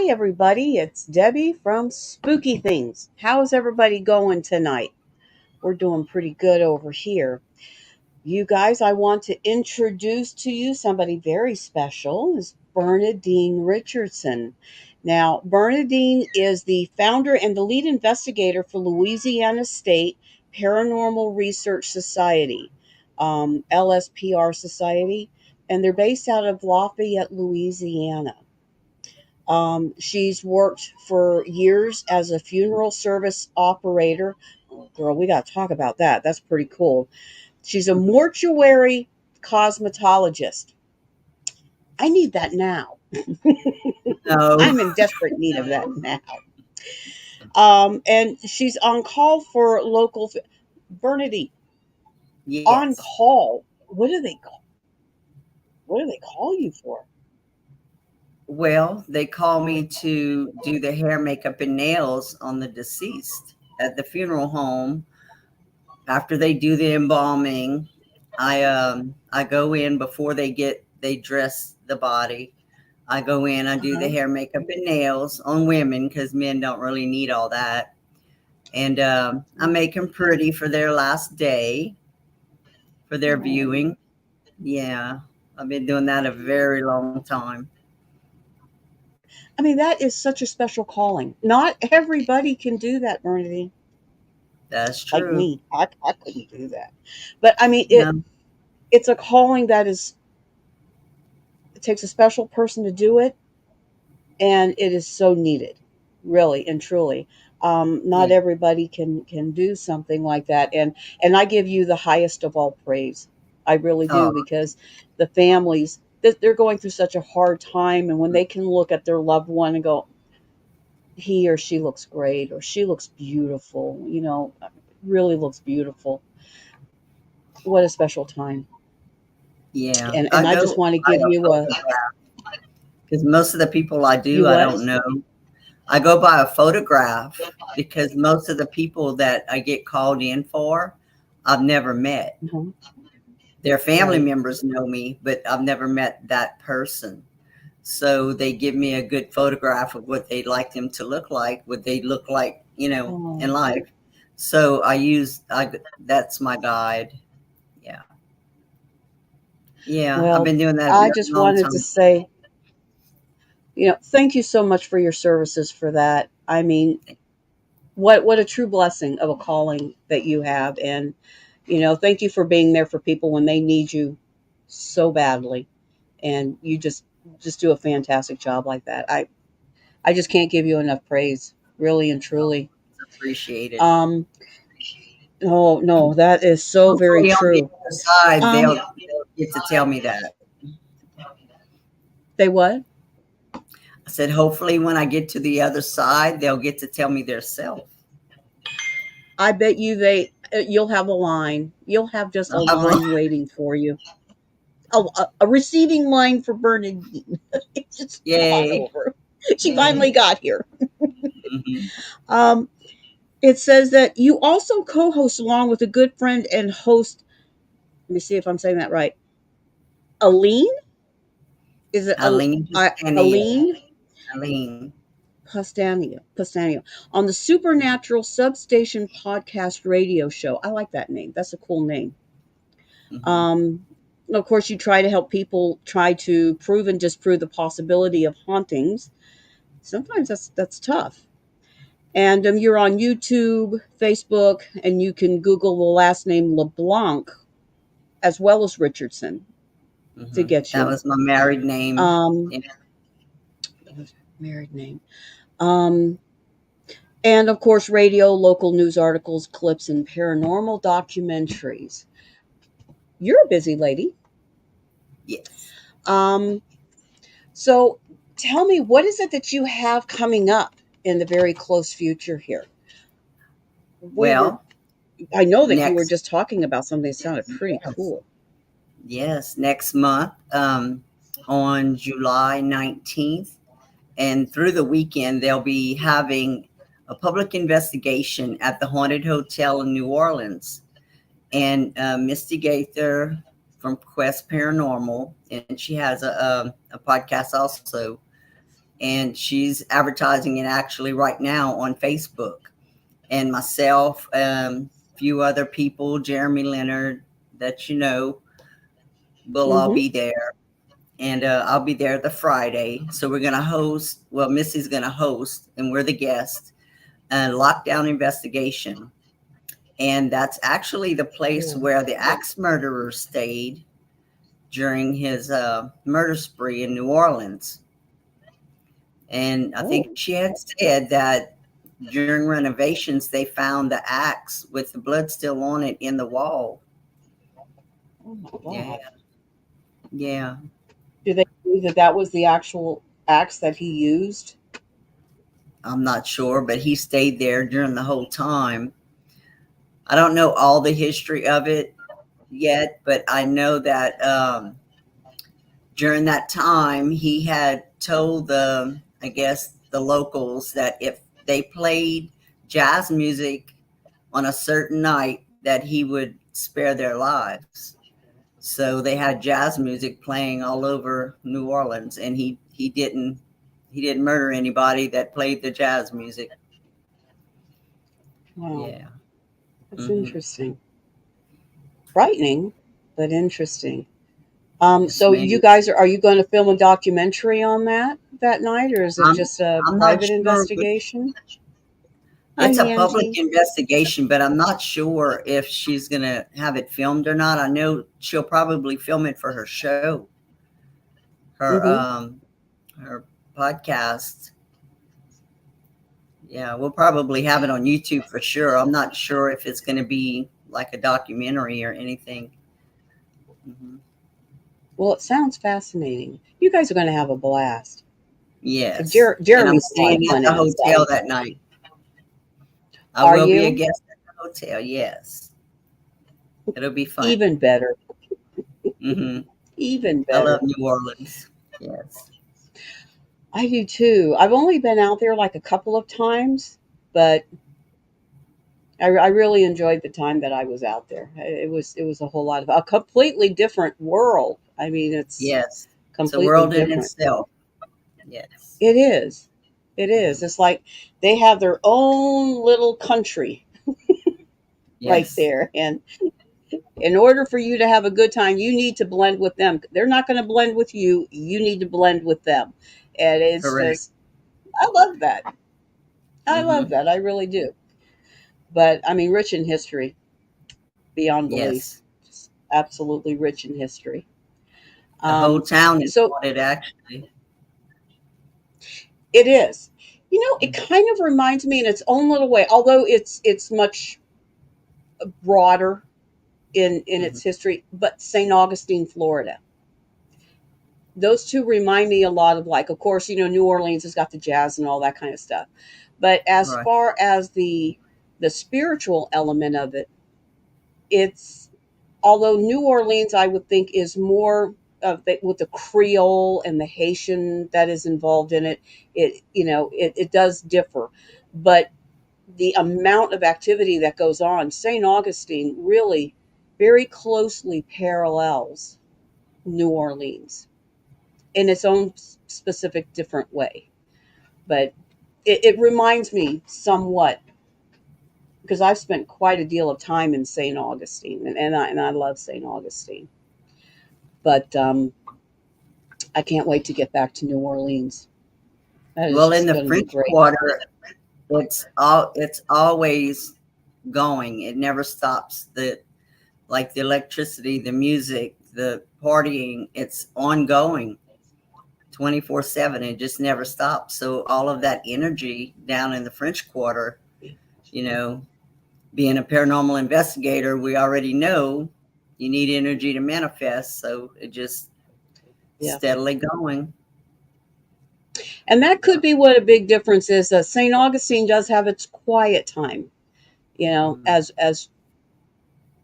Hi, everybody. It's Debbie from Spooky Things. How's everybody going tonight? We're doing pretty good over here. You guys, I want to introduce to you somebody very special. Is Bernadine Richardson. Now, Bernadine is the founder and the lead investigator for Louisiana State Paranormal Research Society, LSPR Society, and they're based out of Lafayette, Louisiana. She's worked for years as a funeral service operator. Oh, girl, we got to talk about that. That's pretty cool. She's a mortuary cosmetologist. I need that now. No. I'm in desperate need of that now. And she's on call for local Bernadine. On Yes. call. What do they call you for? Well, they call me to do the hair, makeup, and nails on the deceased at the funeral home. After they do the embalming, I go in before they dress the body. I go in, I do the Uh-huh. hair, makeup, and nails on women because men don't really need all that. And I make them pretty for their last day for their Oh. viewing. Yeah, I've been doing that a very long time. I mean, that is such a special calling. Not everybody can do that, Bernadine. That's Like true. me. I couldn't do that. But I mean, No. it's a calling that is it takes a special person to do it, and it is so needed, really and truly. Not Yeah. everybody can do something like that, and I give you the highest of all praise. I really do, Oh, because the families that they're going through such a hard time, and when they can look at their loved one and go, he or she looks great, or she looks beautiful, really looks beautiful. What a special time. yeah. And I just want to I give go you a photograph because most of the people I you do, I what? don't know. I go by a photograph because most of the people that I get called in for, I've never met. Mhm. Their family Right. members know me, but I've never met that person. So they give me a good photograph of what they'd like them to look like, what they look like, in Oh, life. So that's my guide. Yeah. Yeah. I've well, been doing that a I very just long wanted to time. say, thank you so much for your services for that. I mean, what a true blessing of a calling that you have, and thank you for being there for people when they need you so badly, and you just do a fantastic job like that. I just can't give you enough praise, really and truly. Appreciate it. Um, oh no, that is so very Hopefully on the true. other side, Um, they'll get to tell me that. they what? I said, hopefully when I get to the other side, they'll get to tell me their self. I bet you you'll have a line. You'll have just a I'll have one. line waiting for you. A receiving line for Bernadine. It's just on Yay. over. She finally Yay. got here. Hmm. Um, it says that you also co-host along with a good friend and host. Let me see if I'm saying that right. Aline, is it Eileen Castanio. Aline Eileen. Pastanio on the Supernatural Substation podcast radio show? I like that name. That's a cool name. Hmm. Um, of course, you try to help people try to prove and disprove the possibility of hauntings. Sometimes that's tough. And you're on YouTube, Facebook, and you can Google the last name LeBlanc as well as Richardson to Hmm. get That you. was my married name. Um, Yeah. married name. Um, and of course, radio, local news articles, clips, and paranormal documentaries. You're a busy lady. Yes. Um, so tell me, what is it that you have coming up in the very close future here? We were, Well, I know that you were next, just talking about something that sounded pretty yes, cool. yes, next month, on July 19th, and through the weekend, they'll be having a public investigation at the Haunted Hotel in New Orleans. And Misty Gaither from Quest Paranormal, and she has a podcast also. and she's advertising it actually right now on Facebook. And myself, few other people, Jeremy Leonard, that you know, will all Mm-hmm. be there. And I'll be there the Friday. So we're going to host, well, Missy's going to host, and we're the guest, a lockdown investigation. And that's actually the place Cool. where the axe murderer stayed during his murder spree in New Orleans. And I think Oh, she had said that during renovations, they found the axe with the blood still on it in the wall. oh my Yeah, God. yeah. Do they believe that that was the actual axe that he used? I'm not sure, but he stayed there during the whole time. I don't know all the history of it yet, but I know that during that time, he had told I guess, the locals that if they played jazz music on a certain night, that he would spare their lives. So they had jazz music playing all over New Orleans, and he didn't murder anybody that played the jazz music. Wow, Yeah. that's Hmm. interesting. Frightening, but interesting. Yes, So you ma'am. guys are you going to film a documentary on that night, or is it I'm just a I'm not private sure. investigation? Hi, It's a public Angie. investigation, but I'm not sure if she's gonna have it filmed or not. I know she'll probably film it for her show, her Mm-hmm. her podcast. Yeah, we'll probably have it on YouTube for sure. I'm not sure if it's gonna be like a documentary or anything. Hmm. Well, it sounds fascinating. You guys are going to have a blast. Yes, and I'm Jeremy's a lot of staying at fun the at it. hotel that night. I Are will be a you? guest at the hotel. Yes, it'll be fun. Even better. Hmm. Even I love better. New Orleans. Yes. I do too. I've only been out there like a couple of times, but I really enjoyed the time that I was out there. It was a whole lot of a completely different world. I mean, it's Yes, it's a completely world in different. itself. Yes. It is. It is. Mhm. It's like they have their own little country right Yes, there, and in order for you to have a good time, you need to blend with them. They're not going to blend with you. You need to blend with them, and it's correct. just I love that. I love Mhm. that. I really do. But I mean, rich in history beyond belief. Yes. Just absolutely rich in history. The whole Um, town is so haunted, actually. it is. You know, it Mhm. kind of reminds me in its own little way, although it's much broader in Mhm. its history. But St. Augustine, Florida. Those two remind me a lot of, like, of course, New Orleans has got the jazz and all that kind of stuff. But as Right. far as the spiritual element of it, it's although New Orleans, I would think, is more of with the Creole and the Haitian that is involved in it. It does differ, but the amount of activity that goes on, St. Augustine really very closely parallels New Orleans in its own specific different way. But it reminds me somewhat because I've spent quite a deal of time in St. Augustine, and I love St. Augustine. But I can't wait to get back to New Orleans. That is Well, in just the going to be French great. Quarter, it's always going. It never stops. The electricity, the music, the partying, it's ongoing 24/7. It just never stops. So all of that energy down in the French Quarter, you know, being a paranormal investigator, we already know you need energy to manifest. So it just Yeah, steadily going. and that Yeah. could be what a big difference is. St. Augustine does have its quiet time, Mm, as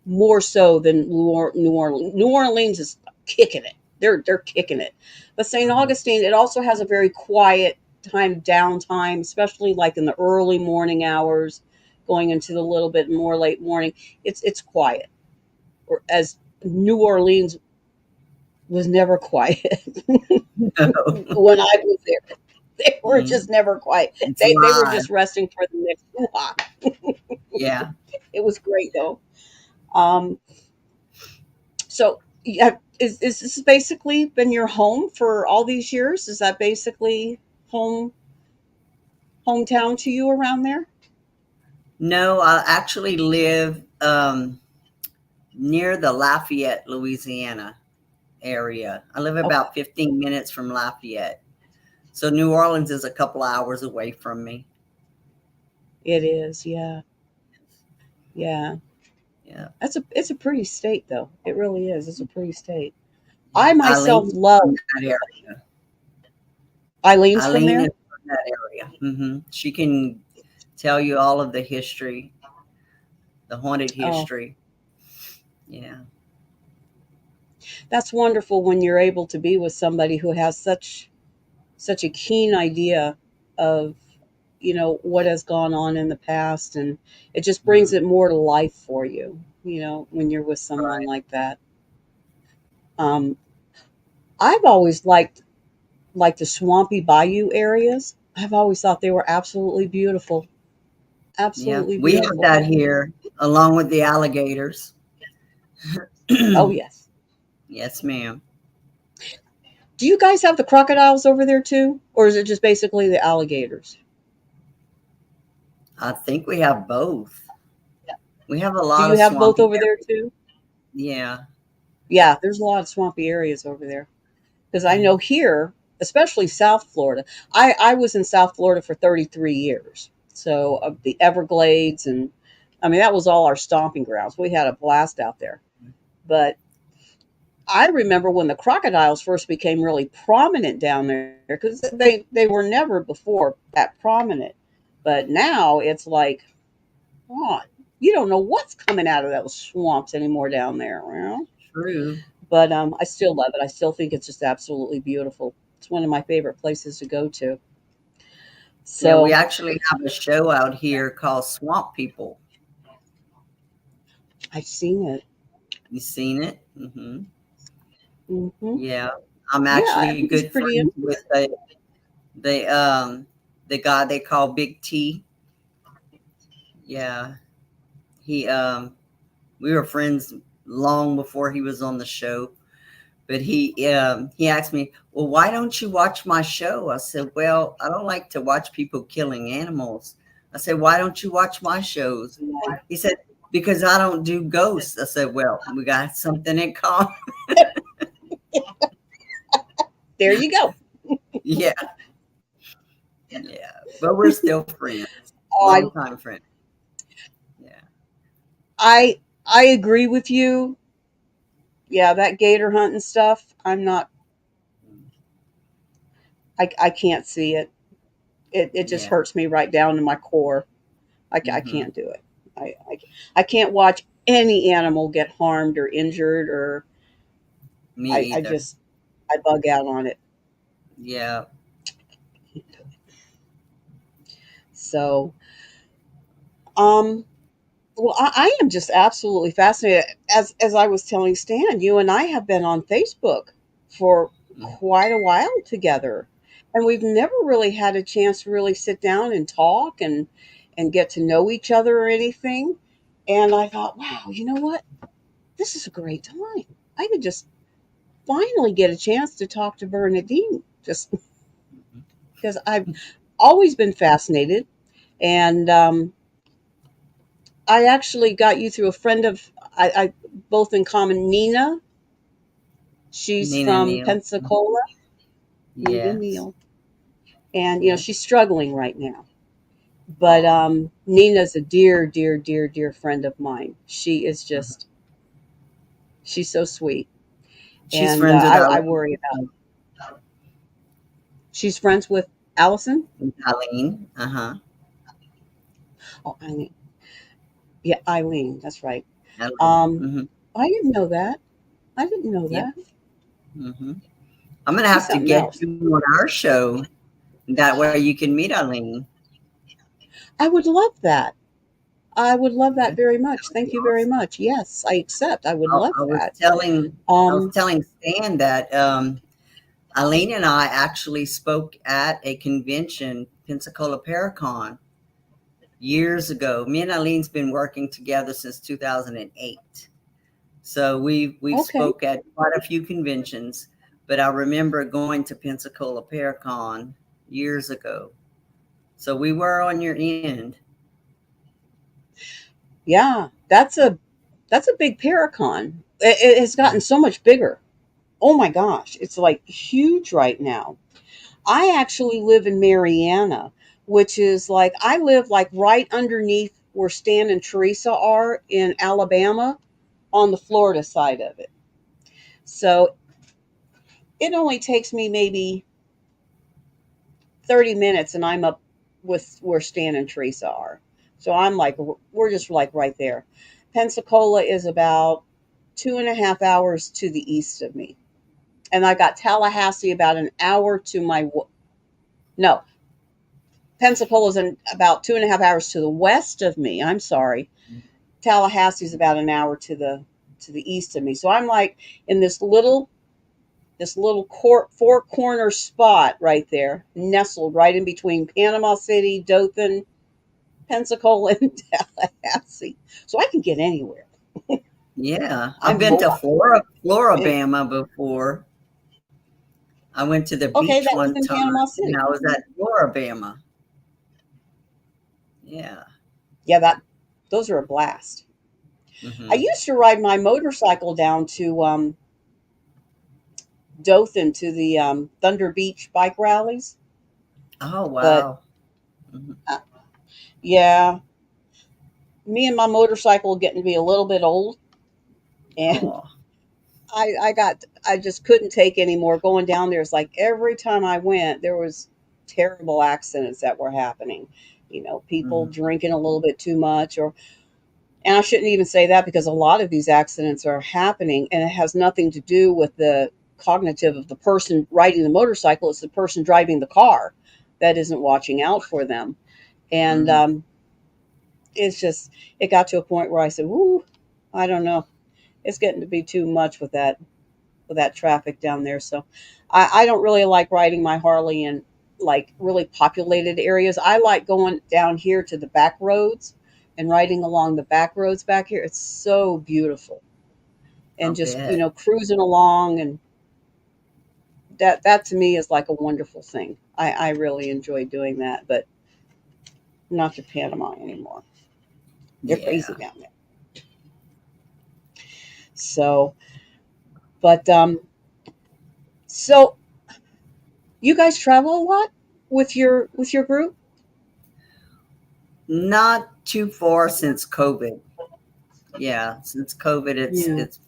more so than New Orleans. New Orleans is kicking it. They're kicking it. But St. mhm. Augustine, it also has a very quiet time, downtime, especially like in the early morning hours, going into the little bit more late morning. It's quiet. Or as New Orleans was never quiet No. when I was there. They were Mm, just never quite. it's They were live. just resting for the next hoo-ha. Yeah. It was great though. Um, so yeah, is this basically been your home for all these years? Is that basically hometown to you around there? No, I actually live near the Lafayette, Louisiana area. I live Okay, about 15 minutes from Lafayette. So New Orleans is a couple hours away from me. it is. Yeah, yeah. Yeah. It's a pretty state though. It really is. It's a pretty state. I myself Eileen love from that area. Eileen's from Eileen is there. from that area. She can tell you all of the history, the haunted Oh, history. Yeah. that's wonderful when you're able to be with somebody who has such a keen idea of what has gone on in the past, and it just brings Mhm. it more to life for you. When you're with someone Right. like that. Um, I've always liked the swampy bayou areas. I've always thought they were absolutely beautiful. Yeah. Absolutely We have beautiful. that here along with the alligators. Oh yes. Yes, ma'am. Do you guys have the crocodiles over there too, or is it just basically the alligators? I think we have both. We have a Do lot you of have both swampy over there areas. too? Yeah. Yeah, there's a lot of swampy areas over there. Because I Yeah. know here, especially South Florida, I was in South Florida for 33 years. So the Everglades, and I mean, that was all our stomping grounds. We had a blast out there. But I remember when the crocodiles first became really prominent down there, because they were never before that prominent. But now it's like, oh, you don't know what's coming out of those swamps anymore down there. True. But I still love it. I still think it's just absolutely beautiful. It's one of my favorite places to go to. Yeah, we So actually have a show out here called Swamp People. I've seen it. You seen it? Hmm. Yeah. I'm Yeah, I actually think it's good pretty friends with interesting. the guy they call Big T. Yeah. He we were friends long before he was on the show. But he asked me, "Well, why don't you watch my show?" I said, "Well, I don't like to watch people killing animals." I said, "Why don't you watch my shows?" He said, "Because I don't do ghosts." I said, "Well, we got something in common." There you go. Yeah, yeah. But we're still friends, Oh, longtime friends. Yeah. I agree with you. Yeah, that gator hunting stuff. I can't see it. It just Yeah. hurts me right down to my core. I Hmm. can't do it. I can't watch any animal get harmed or injured, or Me I either. just I bug out on it. Yeah. So, um, well, I am just absolutely fascinated. As I was telling Stan, you and I have been on Facebook for Mhm. quite a while together, and we've never really had a chance to really sit down and talk and get to know each other or anything. And I thought, wow, you know what? This is a great time. I could just finally get a chance to talk to Bernadine, just because I've always been fascinated. And I actually got you through a friend of I both in common, Nina. She's Nina from Neal. Pensacola, Nina Yes. Neal, and Yeah. she's struggling right now. But Oh. Nina's a dear, dear, dear, dear friend of mine. She is Mhm. just she's so sweet, She's and friends with I Eileen. worry about. She's friends with Allison. Eileen. Uh-huh. Oh, Eileen. Yeah, Eileen. That's right. Eileen. Um, I didn't know that. I didn't know Yep. that. hmm I'm gonna She's have to something get else. you on our show. That way you can meet Eileen. I would love that. I would love Yeah, that that very much. would be Thank you very awesome. much. Yes, I accept. I would I, love I was that. telling I was Um, telling Stan that Eileen and I actually spoke at a convention, Pensacola Paracon, years ago. Me and Eileen's been working together since 2008. So we've Okay. spoke at quite a few conventions, but I remember going to Pensacola Paracon years ago. So we were on your end. Yeah, that's a big Paracon. It has gotten so much bigger. Oh my gosh, it's like huge right now. I actually live in Mariana, which is like I live like right underneath where Stan and Teresa are in Alabama on the Florida side of it. So it only takes me maybe 30 minutes and I'm up with where Stan and Teresa are. So I'm like, we're just like right there. Pensacola is about 2.5 hours to the east of me. And I got Tallahassee about an hour to my, no, Pensacola's in about 2.5 hours to the west of me. I'm sorry. Tallahassee's about an hour to the east of me. So I'm like in this little four corner spot right there, nestled right in between Panama City, Dothan, Pensacola, and Tallahassee. So I can get anywhere. Yeah, I've I'm been to mobile. And, Floribama before. I went to the okay, beach that was one in time, Panama and City. I was at Floribama. Yeah. Yeah, those are a blast. I Hmm. used to ride my motorcycle down to Dothan to the Thunder Beach bike rallies, Oh, but wow. Hmm. uh, yeah, me and my motorcycle are getting to be a little bit old, and Oh. I just couldn't take anymore going down there. It's like every time I went, there was terrible accidents that were happening. People Hmm. drinking a little bit too much, or and I shouldn't even say that because a lot of these accidents are happening, and it has nothing to do with the cognitive of the person riding the motorcycle. It's the person driving the car that isn't watching out for them, and Hmm. it's just it got to a point where I said, "Woo, I don't know, it's getting to be too much with that traffic down there." So I don't really like riding my Harley in like really populated areas. I like going down here to the back roads and riding along the back roads back here. It's so beautiful. I And just, bet. cruising along, and that to me is like a wonderful thing. I really enjoy doing that, but not to Panama anymore. They're crazy Yeah. down there. So, but so you guys travel a lot with your group? Not too far since COVID. Yeah, since COVID, Yeah. it's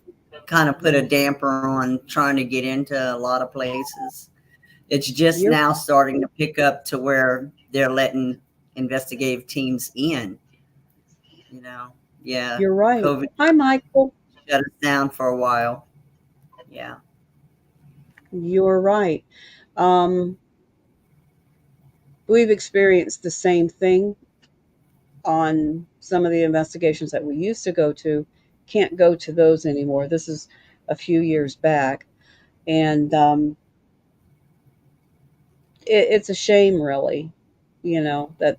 kind of put a damper on trying to get into a lot of places. It's just You're now starting to pick up to where they're letting investigative teams in, you know. Yeah, you're right. COVID Hi, Michael. shut us down for a while. Yeah. You're right. Um, we've experienced the same thing on some of the investigations that we used to go to. Can't go to those anymore. This is a few years back, and it's a shame, really. That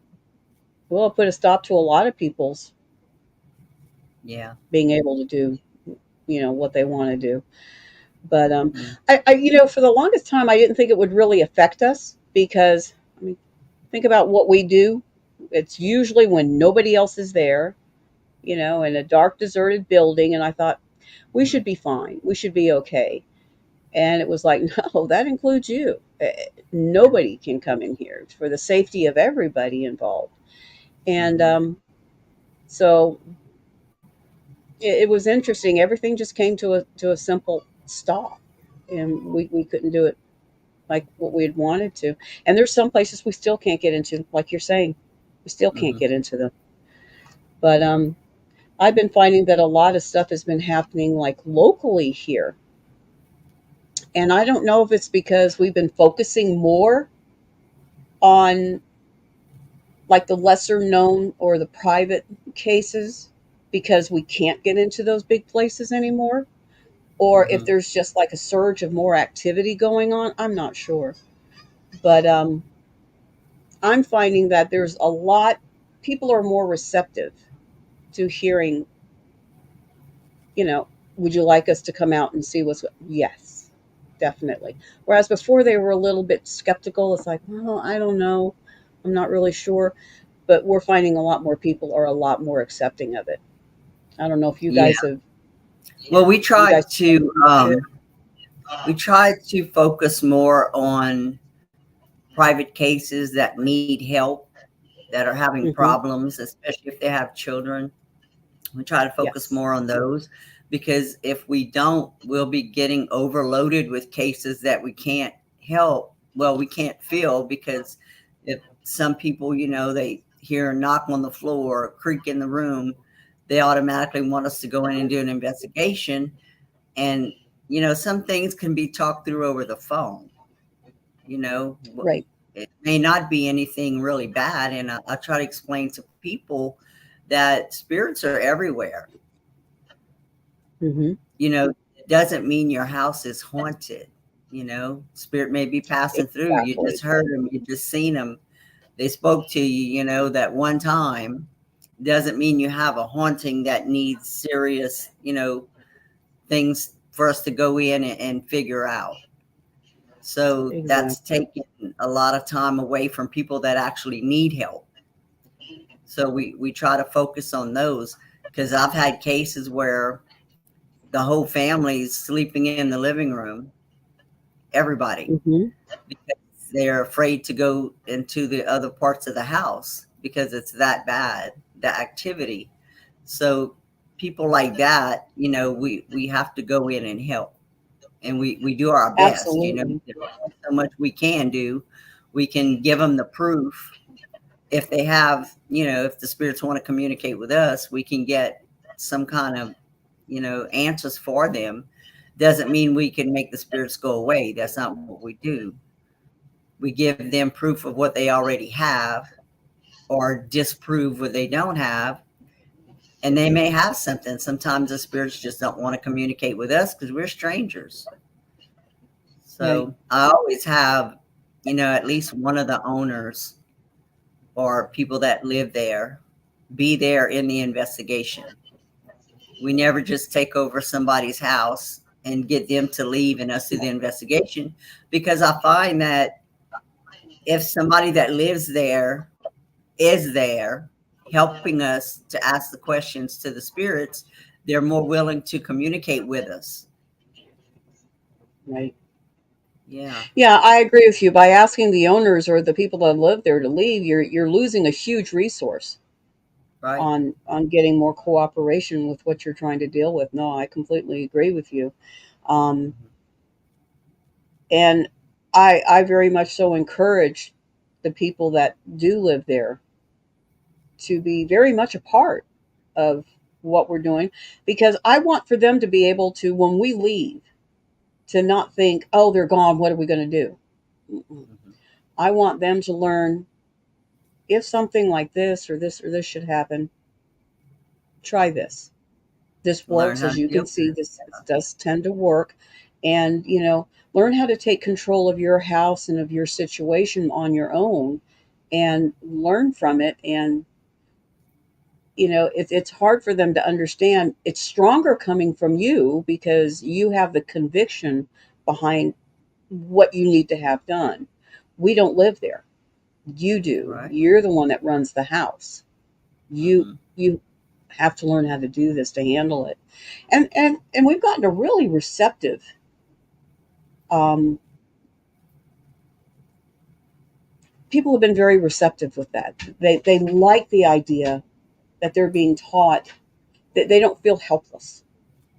will put a stop to a lot of people's Yeah. being able to do what they want to do. But Mm. for the longest time, I didn't think it would really affect us because I mean, think about what we do. It's usually when nobody else is there, in a dark, deserted building. And I thought, we Mhm. should be fine. We should be okay. And it was like, no, that includes you. Yeah. Nobody can come in here. It's for the safety of everybody involved. And Mhm. so it was interesting. Everything just came to a simple stop. And we couldn't do it like what we had wanted to. And there's some places we still can't get into, like you're saying. We still can't Mhm. get into them. But I've been finding that a lot of stuff has been happening like locally here. And I don't know if it's because we've been focusing more on like the lesser known or the private cases because we can't get into those big places anymore. or if Hmm. there's just like a surge of more activity going on. I'm not sure. But I'm finding that there's a lot, people are more receptive to hearing, you know, would you like us to come out and see what's, yes, definitely. Whereas before they were a little bit skeptical. It's like, well, I don't know. I'm not really sure. But we're finding a lot more people are a lot more accepting of it. I don't know if you Yeah. guys have, Well, you guys have. we tried to focus more on private cases that need help, that are having Mm-hmm. problems, especially if they have children. We try to focus Yes. more on those because if we don't, we'll be getting overloaded with cases that we can't help. Well, we can't fill because if some people, they hear a knock on the floor, a creak in the room, they automatically want us to go in and do an investigation. And, some things can be talked through over the phone, you know, Right. it may not be anything really bad. And I try to explain to people that spirits are everywhere. Mm-hmm. It doesn't mean your house is haunted. Spirit may be passing through. You Exactly. just heard them, you just seen them. They spoke to you, that one time. Doesn't mean you have a haunting that needs serious, things for us to go in and figure out. So that's Exactly. taking a lot of time away from people that actually need help. So we try to focus on those because I've had cases where the whole family's sleeping in the living room, everybody, Mm-hmm. because they're afraid to go into the other parts of the house because it's that bad, the activity. So people like that, we have to go in and help. And we do our best, Absolutely. there's only so much we can do. We can give them the proof. If they have, if the spirits want to communicate with us, we can get some kind of, answers for them. Doesn't mean we can make the spirits go away. That's not what we do. We give them proof of what they already have or disprove what they don't have. And they may have something. Sometimes the spirits just don't want to communicate with us because we're strangers. Right. So I always have, at least one of the owners or people that live there be there in the investigation. We never just take over somebody's house and get them to leave and us do the investigation because I find that if somebody that lives there is there helping us to ask the questions to the spirits, they're more willing to communicate with us. Right. Yeah, Yeah, I agree with you. By asking the owners or the people that live there to leave, you're losing a huge resource right. on getting more cooperation with what you're trying to deal with. No, I completely agree with you. Um, Mhm. and I very much so encourage the people that do live there to be very much a part of what we're doing, because I want for them to be able to, when we leave, to not think, oh, they're gone. What are we going to do? Mm-mm. Mhm. I want them to learn, if something like this or this should happen, try this. This Learn works. how As to you deal can see, this does tend to work. And, learn how to take control of your house and of your situation on your own and learn from it. And, it's hard for them to understand. It's stronger coming from you because you have the conviction behind what you need to have done. We don't live there. You with. do. Right. You're the one that runs the house. You Mhm. you have to learn how to do this to handle it. And we've gotten a really receptive, um, people have been very receptive with that. They like the idea that they're being taught, that they don't feel helpless.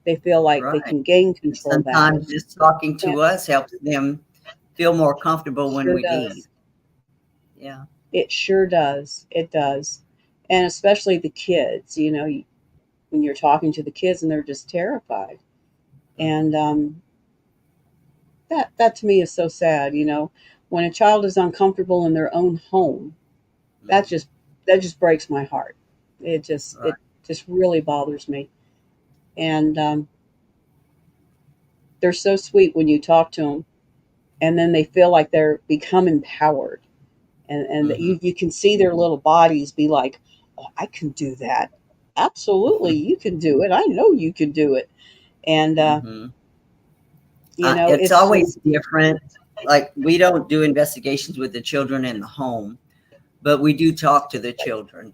They feel like they Right. can gain And control back. sometimes just talking And to us helps them feel more comfortable when sure we leave. does. Yeah. It sure does. It does. And especially the kids, when you're talking to the kids and they're just terrified. Mhm. And that to me is so sad. When a child is uncomfortable in their own home, that Mhm. just that just breaks my heart. It Right. just really bothers me. And They're so sweet when you talk to them, and then they feel like they're become empowered, and Mhm. you can see their little bodies be like, oh, I can do that. Absolutely, you can do it. I know you can do it. And Mhm. It's it's always just different. Like, we don't do investigations with the children in the home, but we do talk to the children.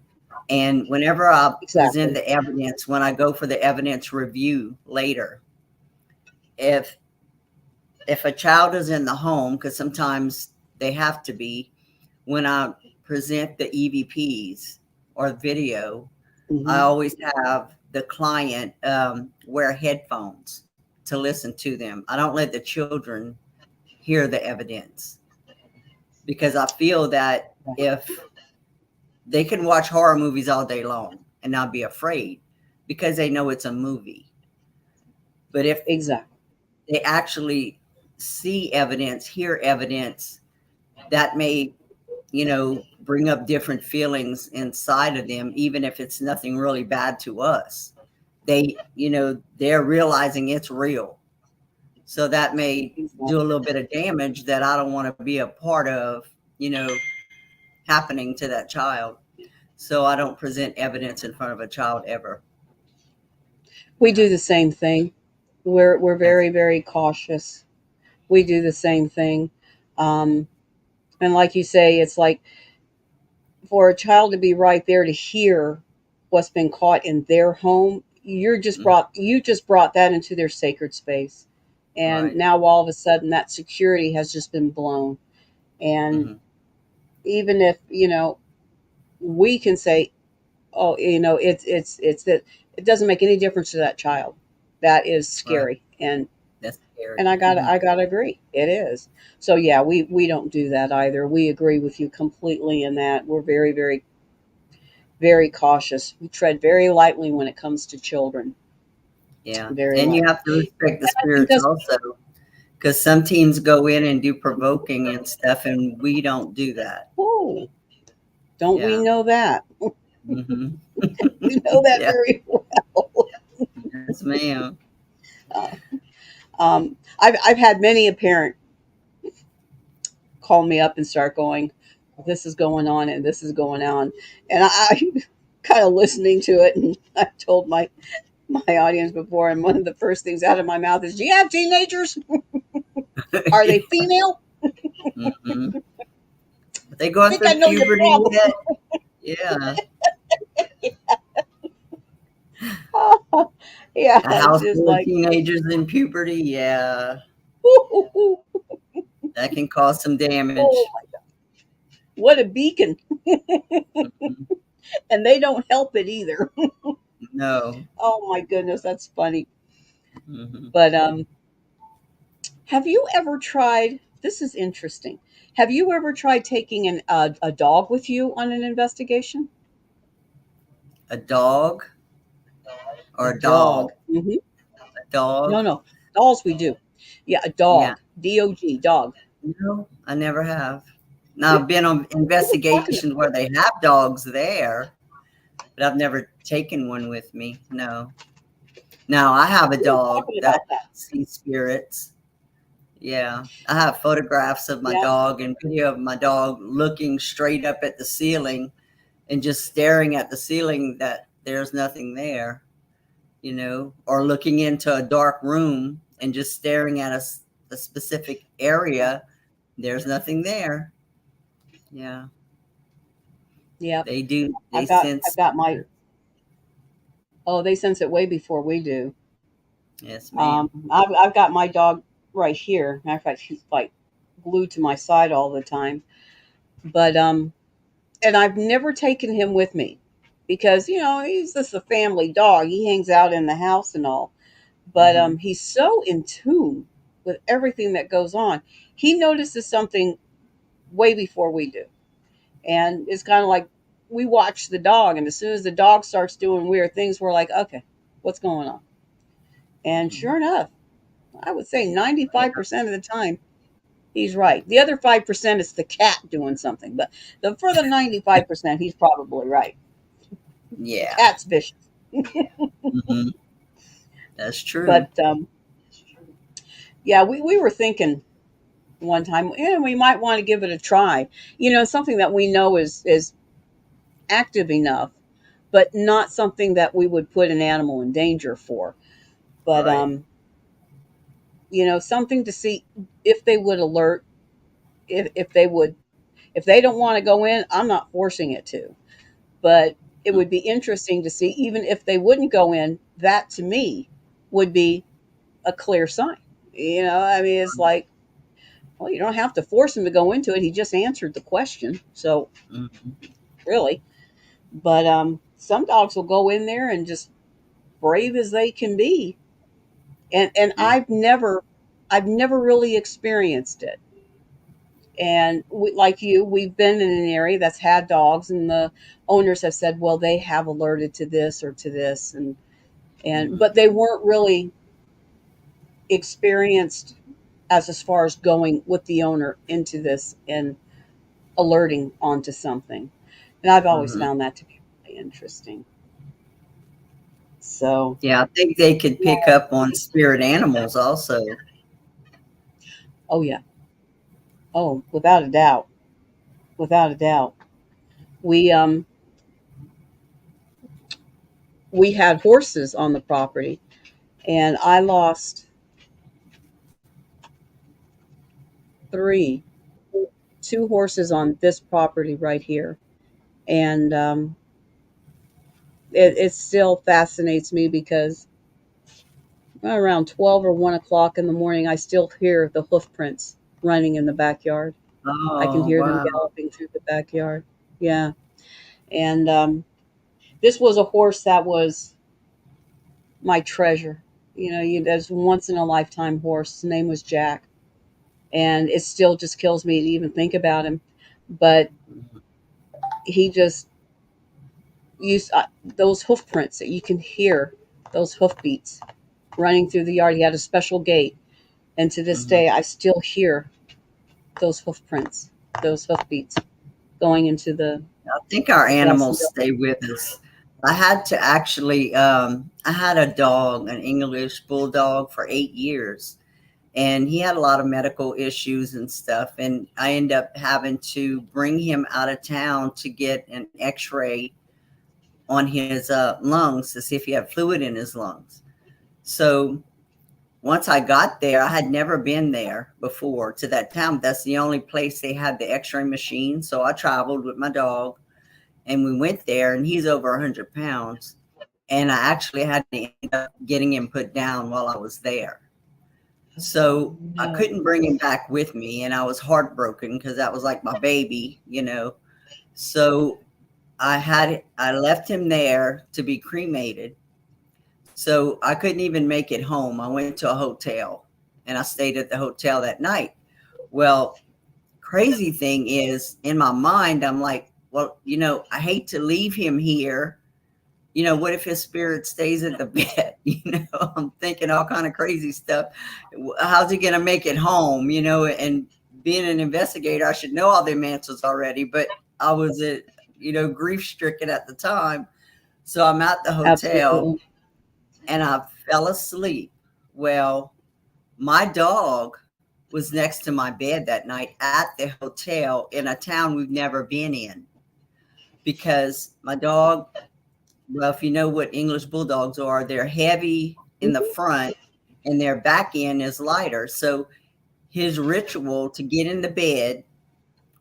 And whenever I present exactly. the evidence, when I go for the evidence review later, if a child is in the home, because sometimes they have to be, when I present the EVPs or video, I Hmm. always have the client wear headphones to listen to them. I don't let the children hear the evidence because I feel that if they can watch horror movies all day long and not be afraid because they know it's a movie. But if Exactly. they actually see evidence, hear evidence, that may, bring up different feelings inside of them, even if it's nothing really bad to us. They're realizing it's real. So that may do a Exactly. little bit of damage that I don't want to be a part of, you know, happening to that child. So I don't present evidence in front of a child ever. We Yeah. do the same thing. We're That's very, very cautious. We do the same thing. Um, and like you say, it's like for a child to be right there to hear what's been caught in their home, mm, you just brought that into their sacred space. And right. now all of a sudden that security has just been blown. And Hmm. even if, we can say, oh, it's that it doesn't make any difference to that child. That is Right. scary. And That's scary. and Hmm. I gotta agree. It is. So yeah, we don't do that either. We agree with you completely in that. We're very, very, very cautious. We tread very lightly when it comes to children. Yeah. Very And you lightly. have to respect the And I think spirits that's also, because some teams go in and do provoking and stuff, and we don't do that. oh, don't we Yeah. know that? Hmm. We know that Yeah. very well. Yes, ma'am. Uh, I've had many a parent call me up and start going, "This is going on and this is going on," and I kind of listening to it, and I told my audience before, and one of the first things out of my mouth is, "Do you have teenagers? Are Yeah. they female? Hmm. Are they I going think I through know your puberty problem." yet? Yeah. Yeah, A it's house just full of like, teenagers in puberty, yeah, oh, that can cause some oh, damage. what a beacon, Mhm. and they don't help it either. No. Oh my goodness, that's funny. Mhm. But have you ever tried? This is interesting. Have you ever tried taking a dog with you on an investigation? A dog A or a dog. dog? Hmm. A dog? No, no, dolls we do. Yeah, a Yeah. dog. DOG, dog. No, I never have. Now, We, I've been on we were talking. investigations where they have dogs there, but I've never taken one with me, no. Now, I have a We were dog talking that about that. sees spirits. Yeah. I have photographs of my Yeah, dog and video of my dog looking straight up at the ceiling and just staring at the ceiling that there's nothing there, or looking into a dark room and just staring at a specific area, there's nothing there. Yeah, yeah. they do. They I've sense got my. spirits. Oh, they sense it way before we do. Yes, ma'am. I've got my dog right here. Matter of fact, she's like glued to my side all the time. But and I've never taken him with me because he's just a family dog. He hangs out in the house and all, but Hmm. he's so in tune with everything that goes on. He notices something way before we do, and it's kind of like we watch the dog, and as soon as the dog starts doing weird things, we're like, okay, what's going on? And Hmm. sure enough, I would say Yeah. 95% of the time he's right. The other 5% is the cat doing something, but for the 95%, he's probably right. The Yeah. cat's vicious. Hmm. That's true. But Yeah, we were thinking one time, yeah, we might want to give it a try. Something that we know is active enough, but not something that we would put an animal in danger for. But Right. something to see if they would alert, if they would, if they don't want to go in, I'm not forcing it to. But it would be interesting to see, even if they wouldn't go in, that to me would be a clear sign. I mean, it's like, well, you don't have to force him to go into it. He just answered the question. So, Mhm. really. But some dogs will go in there and just brave as they can be. And Yeah. I've never really experienced it. And like you, we've been in an area that's had dogs, and the owners have said, well, they have alerted to this or to this, and Mhm. but they weren't really experienced as far as going with the owner into this and alerting onto something. And I've always Mhm. found that to be really interesting. So, Yeah, I think they could pick up on spirit animals also. oh yeah, oh, without a doubt, without a doubt. We we had horses on the property, and I lost three, two horses on this property right here, and it still fascinates me because around 12 or 1 o'clock in the morning, I still hear the hoof prints running in the backyard. I can Oh, hear them wow. galloping through the backyard. Yeah, and this was a horse that was my treasure. There's once in a lifetime horse. His name was Jack, and it still just kills me to even think about him. But Mhm. he just used those hoof prints that you can hear, those hoof beats running through the yard. He had a special gait, and to this Mhm. day, I still hear those hoof prints, those hoof beats going into the I think our grass and animals dirt. stay with us. I had to actually, I had a dog, an English bulldog for 8 years, and he had a lot of medical issues and stuff. And I ended up having to bring him out of town to get an x-ray on his lungs to see if he had fluid in his lungs. So once I got there, I had never been there before to that town. That's the only place they had the x-ray machine. So I traveled with my dog and we went there, and he's over 100 pounds. And I actually had to end up getting him put down while I was there. So I No. couldn't bring him back with me, and I was heartbroken because that was like my baby. So I left him there to be cremated. So I couldn't even make it home. I went to a hotel and I stayed at the hotel that night. Well, crazy thing is in my mind, I'm like, well, I hate to leave him here. What if his spirit stays at the bed? I'm thinking all kind of crazy stuff. How's he going to make it home? And being an investigator, I should know all them answers already, but I was grief stricken at the time. So I'm at the hotel Absolutely. and I fell asleep. Well, my dog was next to my bed that night at the hotel in a town we've never been in because my dog, well, if you know what English bulldogs are, they're heavy in the Mhm. front and their back end is lighter. So his ritual to get in the bed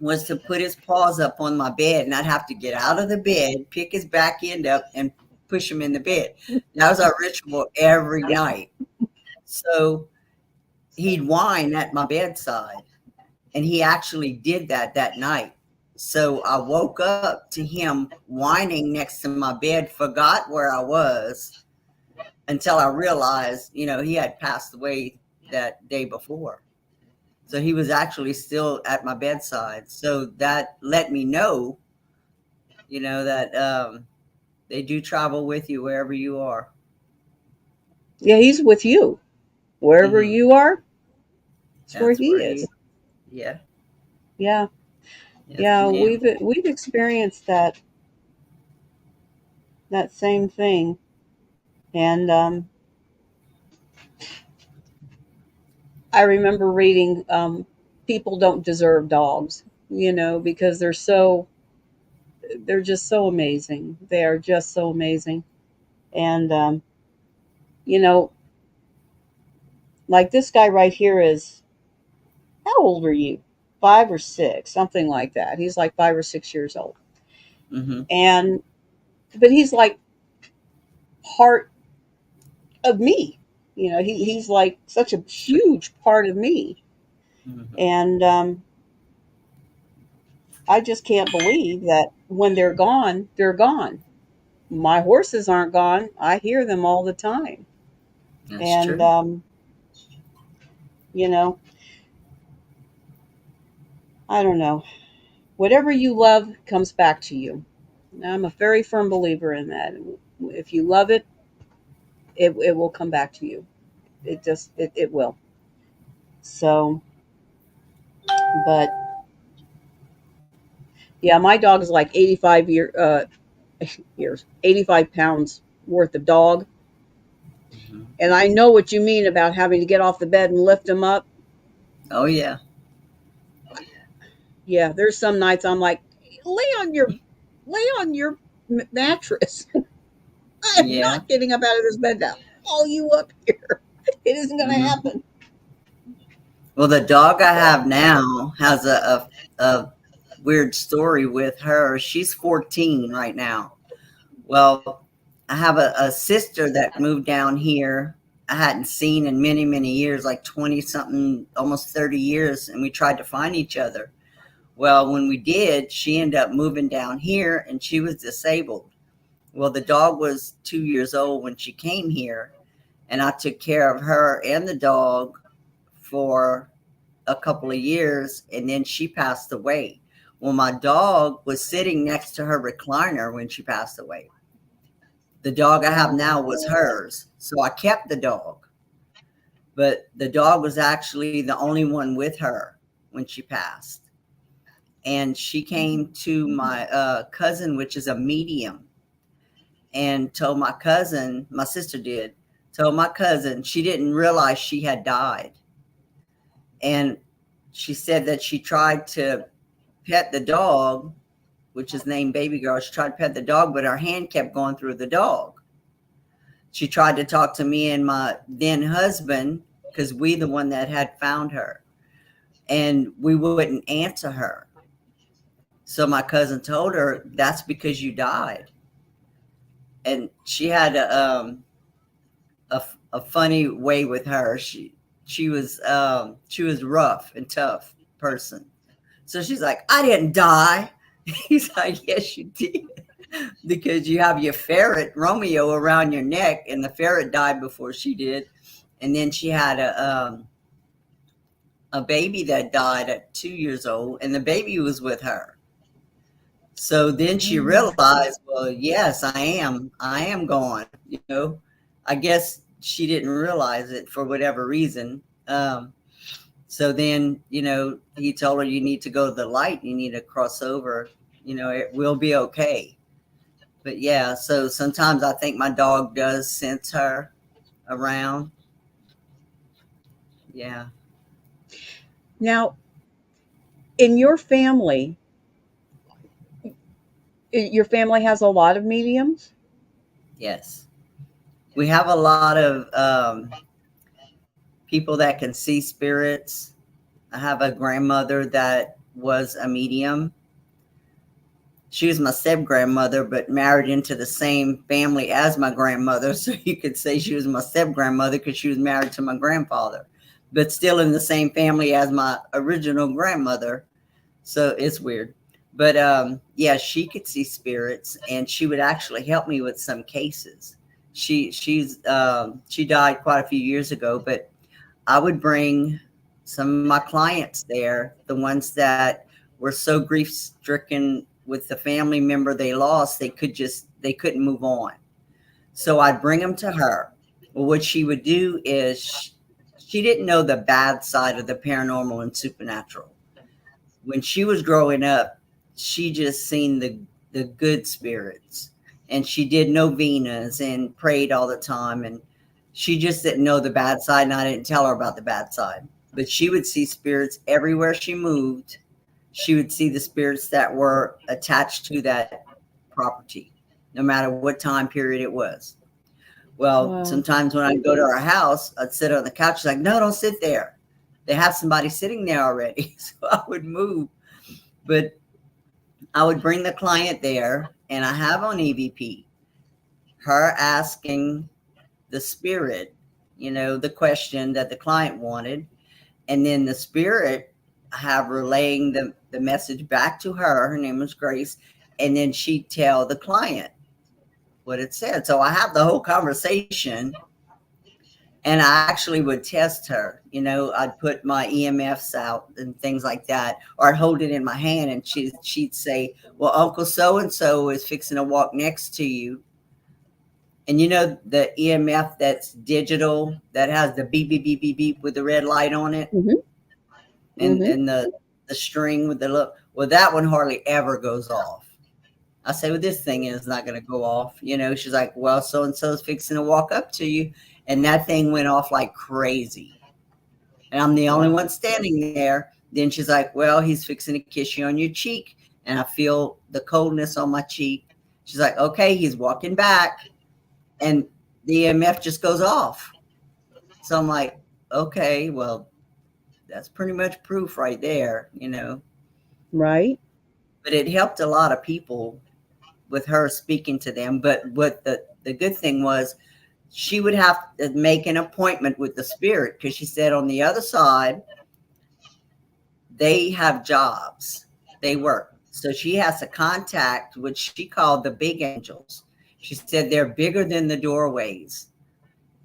was to put his paws up on my bed and I'd have to get out of the bed, pick his back end up and push him in the bed. That was our ritual every night. So he'd whine at my bedside, and he actually did that night. So I woke up to him whining next to my bed, forgot where I was until I realized, he had passed away that day before. So he was actually still at my bedside. So that let me know, that they do travel with you wherever you are. Yeah, he's with you. Wherever Hmm. you are, it's where That's he where he, is. yeah, Yeah. yes, Yeah, ma'am. we've experienced that same thing. And I remember reading people don't deserve dogs, because they're just so amazing. They are just so amazing. And you know, like this guy right here is, how old are you? 5 or 6, something like that. He's like 5 or 6 years old. Mm-hmm. And but he's like part of me. He's like such a Sure. huge part of me. Mm-hmm. And I just can't believe that when they're gone, they're gone. My horses aren't gone. I hear them all the time. That's And, true. you know, I don't know. Whatever you love comes back to you. I'm a very firm believer in that. If you love it, it will come back to you. It will. So, but yeah, my dog is like years, 85 pounds worth of dog. Mm-hmm. And I know what you mean about having to get off the bed and lift him up. Oh yeah. Yeah, there's some nights I'm like, lay on your lay on your mattress. I am Yeah. not getting up out of this bed now. Haul you up here. It isn't going to Mm-hmm. happen. Well, the dog I So, have now has a weird story with her. She's 14 right now. Well, I have a sister that moved down here I hadn't seen in many, many years, like 20 something, almost 30 years, and we tried to find each other. Well, when we did, she ended up moving down here and she was disabled. Well, the dog was 2 years old when she came here, and I took care of her and the dog for a couple of years, and then she passed away. Well, my dog was sitting next to her recliner when she passed away. The dog I have now was hers. So I kept the dog, but the dog was actually the only one with her when she passed. And she came to my cousin, which is a medium, and told my cousin, my sister did, told my cousin she didn't realize she had died. And she said that she tried to pet the dog, which is named Baby Girl. She tried to pet the dog, but her hand kept going through the dog. She tried to talk to me and my then husband because we the one that had found her, and we wouldn't answer her. So my cousin told her that's because you died, and she had a funny way with her. She was rough and tough person. So she's like, I didn't die. He's like, yes, you did. Because you have your ferret Romeo around your neck, and the ferret died before she did. And then she had a baby that died at 2 years old, and the baby was with her. So then she realized, well, yes, I am gone. I guess she didn't realize it for whatever reason. So then, he told her, you need to go to the light. You need to cross over. It will be okay. But yeah, so sometimes I think my dog does sense her around. Yeah. now, in your family has a lot of mediums? Yes. We have a lot of people that can see spirits. I have a grandmother that was a medium. She was my step grandmother, but married into the same family as my grandmother. So you could say she was my step grandmother because she was married to my grandfather, but still in the same family as my original grandmother. So it's weird. But yeah, she could see spirits, and she would actually help me with some cases. She died quite a few years ago, but I would bring some of my clients there, the ones that were so grief stricken with the family member they lost, they couldn't move on. So I'd bring them to her. Well, what she would do is she didn't know the bad side of the paranormal and supernatural. When she was growing up, she just seen the good spirits, and she did novenas and prayed all the time, and she just didn't know the bad side, and I didn't tell her about the bad side. but she would see spirits everywhere she moved. She would see the spirits that were attached to that property, no matter what time period it was. Well, Wow. sometimes when I go to our house, I'd sit on the couch. She's like, no, don't sit there. They have somebody sitting there already. So I would move. But I would bring the client there, and I have on EVP her asking the spirit, the question that the client wanted, and then the spirit have relaying the message back to her. Her name was Grace, and then she'd tell the client what it said. So I have the whole conversation, and I actually would test her. I'd put my EMFs out and things like that, or I'd hold it in my hand, and she'd say, "Well, Uncle so and so is fixing to walk next to you." And the EMF that's digital that has the beep beep beep beep beep with the red light on it, Mhm. and Mhm. the string with the look. Well, that one hardly ever goes off. I say, well, this thing is not going to go off. She's like, well, so and so is fixing to walk up to you, and that thing went off like crazy. And I'm the only Wow. one standing there. Then she's like, well, he's fixing to kiss you on your cheek, and I feel the coldness on my cheek. She's like, okay, he's walking back, and the EMF just goes off. So I'm like, okay, well, that's pretty much proof right there. Right. But it helped a lot of people with her speaking to them. But what the good thing was, she would have to make an appointment with the spirit, because she said on the other side, they have jobs, they work. So she has to contact what she called the big angels. She said they're bigger than the doorways,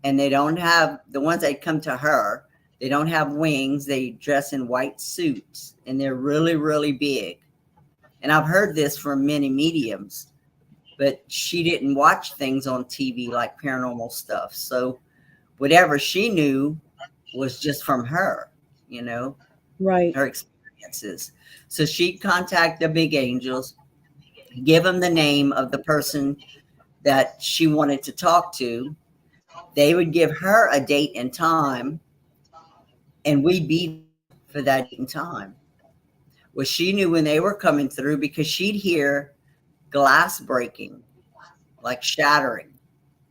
and they don't have the ones that come to her. They don't have wings. They dress in white suits, and they're really, really big. And I've heard this from many mediums, but she didn't watch things on TV like paranormal stuff. So whatever she knew was just from her, you know, Right. her experiences. So she'd contact the big angels, give them the name of the person that she wanted to talk to. They would give her a date and time, and we'd be there for that date and time. Well, she knew when they were coming through, because she'd hear glass breaking, like shattering.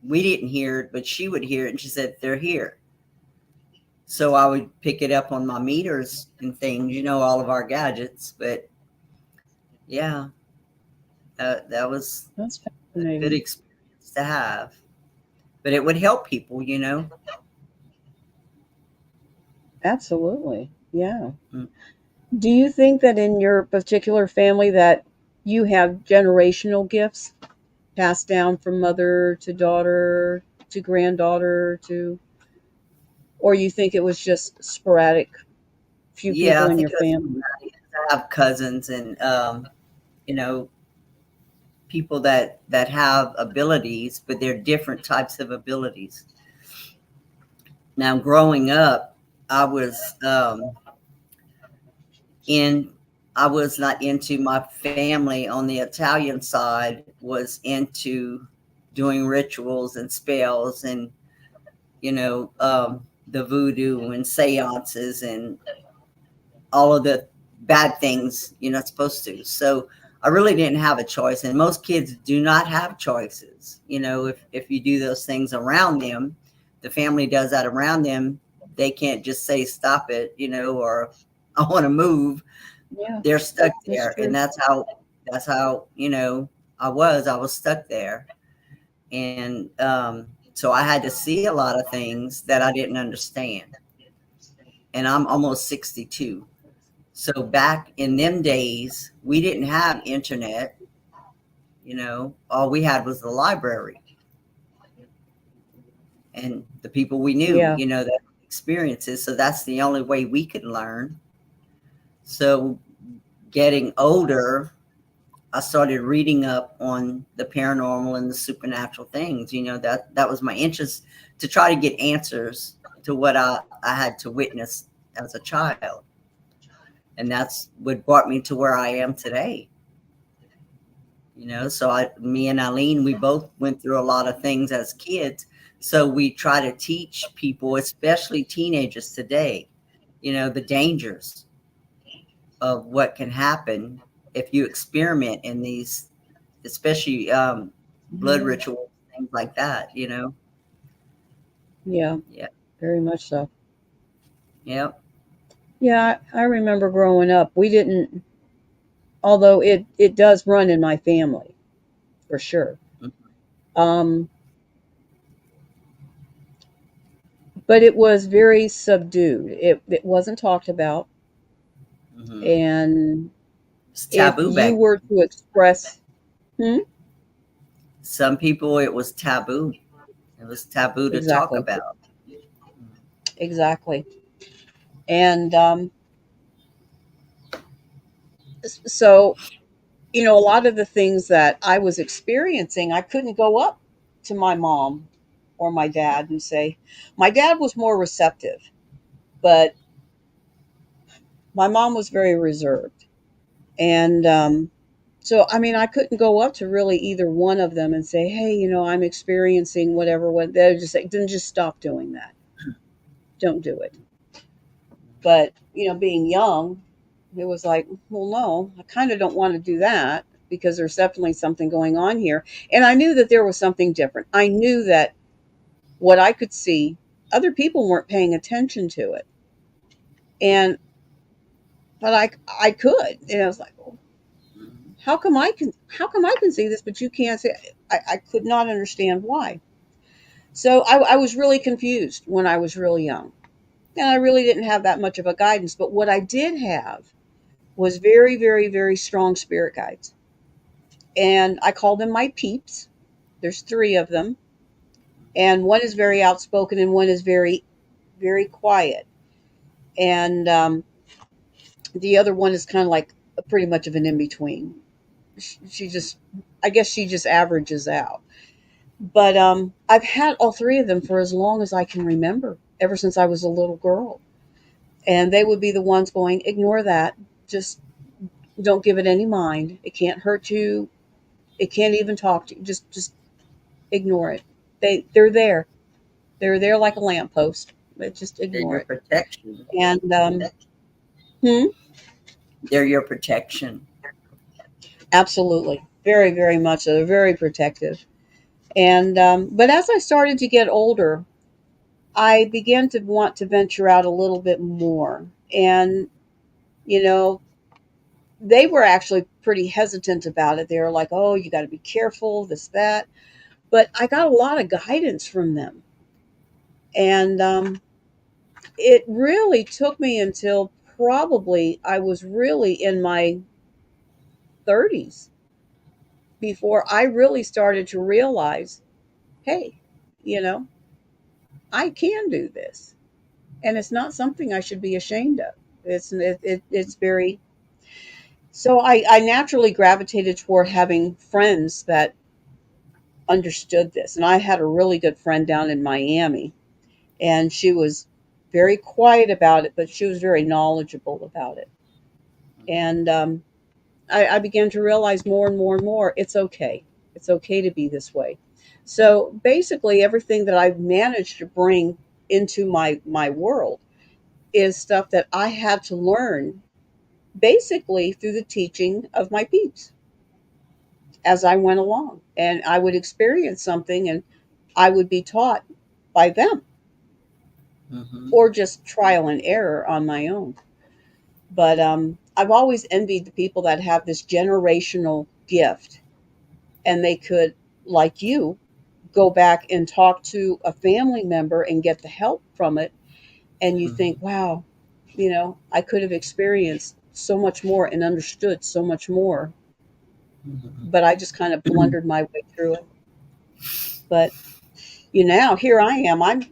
We didn't hear it, but she would hear it, and she said, they're here. So I would pick it up on my meters and things, all of our gadgets. But yeah, that was That's a good fascinating. experience to have. But it would help people. Absolutely. Yeah. Mm. Do you think that in your particular family that you have generational gifts passed down from mother to daughter to granddaughter to, or you think it was just sporadic, few Yeah, people I in think your it was family? I have cousins, and you know, people that have abilities, but they're different types of abilities. Now, growing up, I was in I was not into my family on the Italian side was into doing rituals and spells, and the voodoo and seances and all of the bad things you're not supposed to. So I really didn't have a choice, and most kids do not have choices. If you do those things around them, the family does that around them. They can't just say stop it, or I want to move. Yeah, They're stuck that's there, and true. that's how I was stuck there. And so I had to see a lot of things that I didn't understand. And I'm almost 62. So back in them days, we didn't have internet. All we had was the library and the people we knew, Yeah. that experiences. So that's the only way we could learn. So getting older, I started reading up on the paranormal and the supernatural things. That was my interest, to try to get answers to what I had to witness as a child. And that's what brought me to where I am today. So me and Eileen, we both went through a lot of things as kids. So we try to teach people, especially teenagers today. the dangers of what can happen if you experiment in these, especially blood Mhm. rituals, things like that. Yeah, Yeah. very much so. Yep. Yeah, I remember growing up. We didn't, although it does run in my family for sure. Um, but it was very subdued. It wasn't talked about, Mm-hmm. and It's if taboo you back were then. to express, hmm, Some people, it was taboo. It was taboo to talk exactly, about. exactly, and so a lot of the things that I was experiencing, I couldn't go up to my mom or my dad and say. My dad was more receptive, but my mom was very reserved. And so, I mean, I couldn't go up to really either one of them and say, hey, I'm experiencing whatever. What they would just say, then just stop doing that. Don't do it. But, being young, it was like, well, no, I kind of don't want to do that because there's definitely something going on here. And I knew that there was something different. I knew that what I could see, other people weren't paying attention to it. And, but I could. And I was like, well, Mhm. how come I can see this, but you can't see it? I could not understand why. So I was really confused when I was really young. And I really didn't have that much of a guidance. But what I did have was very, very, very strong spirit guides. And I call them my peeps. There's three of them. And one is very outspoken and one is very, very quiet. And the other one is kind of like pretty much of an in between. She just, I guess she just averages out. But I've had all three of them for as long as I can remember, ever since I was a little girl. And they would be the ones going, ignore that. Just don't give it any mind. It can't hurt you. It can't even talk to you. Just ignore it. They're there. They're there like a lamppost. But just They're ignore your it. protection. And hmm, They're your protection. absolutely, very, very much so. They're very protective. And but as I started to get older, I began to want to venture out a little bit more. And you know, they were actually pretty hesitant about it. They were like, "Oh, you got to be careful, this, that." But I got a lot of guidance from them, and it really took me until probably I was really in my 30s before I really started to realize, hey, you know, I can do this, and it's not something I should be ashamed of. It's very. So I naturally gravitated toward having friends that understood this, and I had a really good friend down in Miami, and she was very quiet about it, but she was very knowledgeable about it. And I began to realize more and more and more it's okay. It's okay to be this way. So basically, everything that I've managed to bring into my world is stuff that I had to learn basically through the teaching of my peeps as I went along. And I would experience something and I would be taught by them Mm-hmm. or just trial and error on my own. But I've always envied the people that have this generational gift and they could, like you, go back and talk to a family member and get the help from it. And you think, wow, I could have experienced so much more and understood so much more, but I just kind of Mm-hmm. blundered my way through it. But now here I am. I'm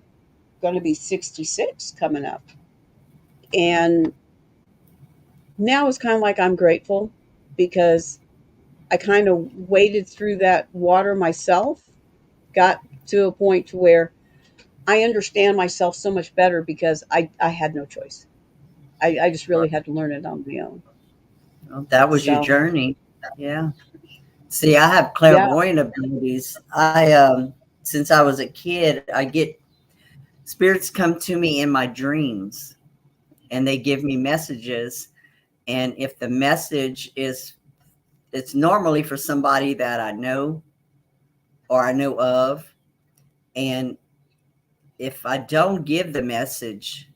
going to be 66 coming up. And now it's kind of like I'm grateful because I kind of waded through that water myself, got to a point to where I understand myself so much better because I had no choice. I just really had to learn it on my own. Well, that was your So, journey. Yeah. See, I have yeah. clairvoyant abilities. Since I was a kid, I get spirits come to me in my dreams, and they give me messages. And if the message is, it's normally for somebody that I know or I know of. And if I don't give the message,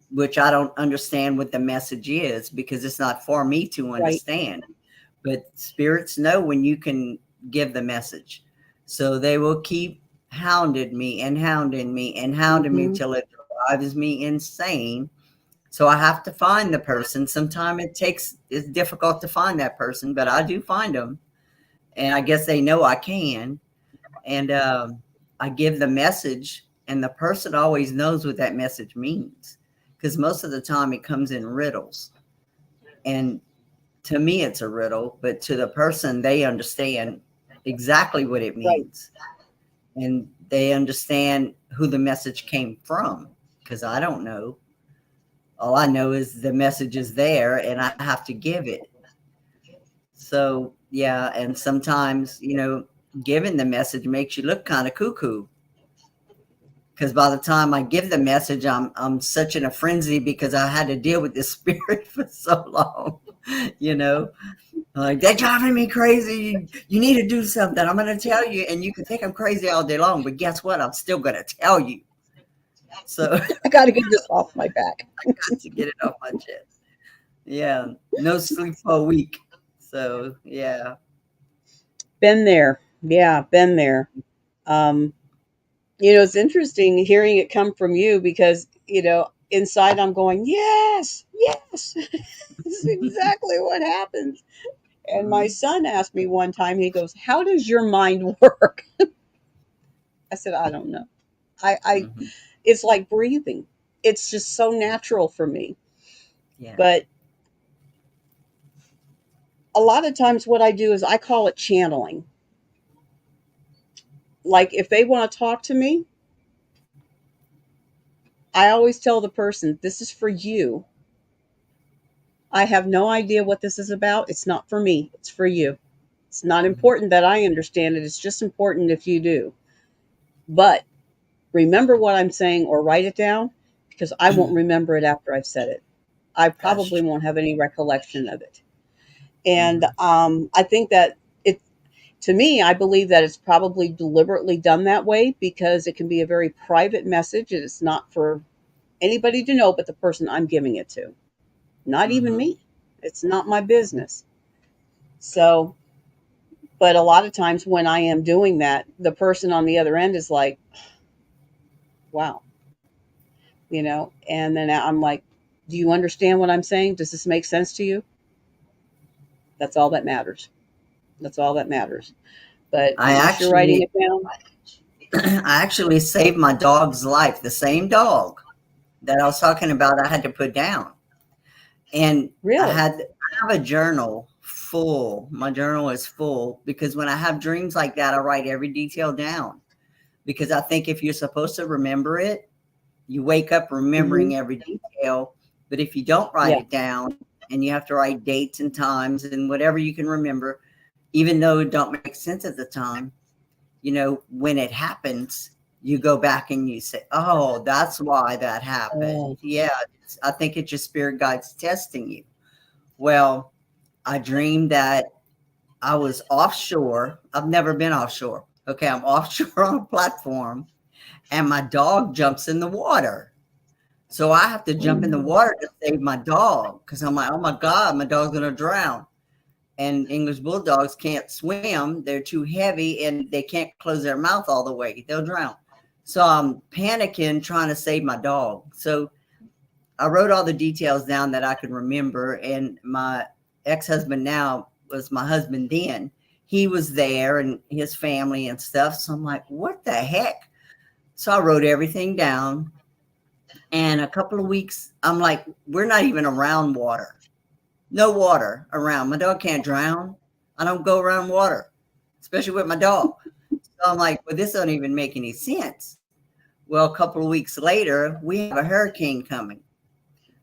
which I don't understand what the message is because it's not for me to Right. understand, but spirits know when you can give the message. So they will keep hounding me and hounding me and hounding me Mm-hmm. till it drives me insane. So I have to find the person. Sometimes it's difficult to find that person, but I do find them. And I guess they know I can. And I give the message, and the person always knows what that message means because most of the time it comes in riddles. And to me, it's a riddle, but to the person, they understand exactly what it Right. means. And they understand who the message came from because I don't know. All I know is the message is there and I have to give it. So, yeah. And sometimes, giving the message makes you look kind of cuckoo because by the time I give the message, I'm such in a frenzy because I had to deal with this spirit for so long, you know. Like, they're driving me crazy. You need to do something. I'm going to tell you, and you can think I'm crazy all day long, but guess what? I'm still going to tell you. So I I got to get this off my back. got to get it off my chest. Yeah, no sleep for a week. So yeah. Been there. Yeah, been there. Um, it's interesting hearing it come from you because, inside I'm going, yes, yes, this is exactly what happens. And my Mm-hmm. son asked me one time, he goes, how does your mind work? I said, I don't know. I Mm-hmm. it's like breathing. It's just so natural for me. Yeah. But a lot of times what I do is I call it channeling. Like if they want to talk to me, I always tell the person, this is for you. I have no idea what this is about. It's not for me, it's for you. It's not Mm-hmm. important that I understand it. It's just important if you do. But remember what I'm saying or write it down because I won't remember it after I've said it. I That's probably true. won't have any recollection of it. And Mm-hmm. I think that it, to me, I believe that it's probably deliberately done that way because it can be a very private message. And it's not for anybody to know but the person I'm giving it to, not even Mm-hmm. me. It's not my business. So, but a lot of times when I am doing that, the person on the other end is like, wow, and then I'm like, do you understand what I'm saying? Does this make sense to you? That's all that matters. That's all that matters. But I unless you're writing actually, it down, I actually saved my dog's life. The same dog that I was talking about, I had to put down. And really. I have a journal full. My journal is full because when I have dreams like that, I write every detail down because I think if you're supposed to remember it, you wake up Hmm. remembering every detail. But if you don't write Yeah. it down and you have to write dates and times and whatever you can remember, even though it don't make sense at the time, when it happens, you go back and you say, oh, that's why that happened. Oh. Yeah, I think it's your spirit guides testing you. Well, I dreamed that I was offshore. I've never been offshore. Okay, I'm offshore on a platform and my dog jumps in the water. So I have to jump in the Mm. water to save my dog because I'm like, oh my God, my dog's going to drown. And English bulldogs can't swim. They're too heavy and they can't close their mouth all the way. They'll drown. So I'm panicking trying to save my dog. So I wrote all the details down that I could remember. And my ex-husband now was my husband then. He was there and his family and stuff. So I'm like, what the heck? So I wrote everything down. And a couple of weeks, I'm like, we're not even around water. No water around. My dog can't drown. I don't go around water, especially with my dog. So I'm like, well, this don't even make any sense. Well, a couple of weeks later, we have a hurricane coming.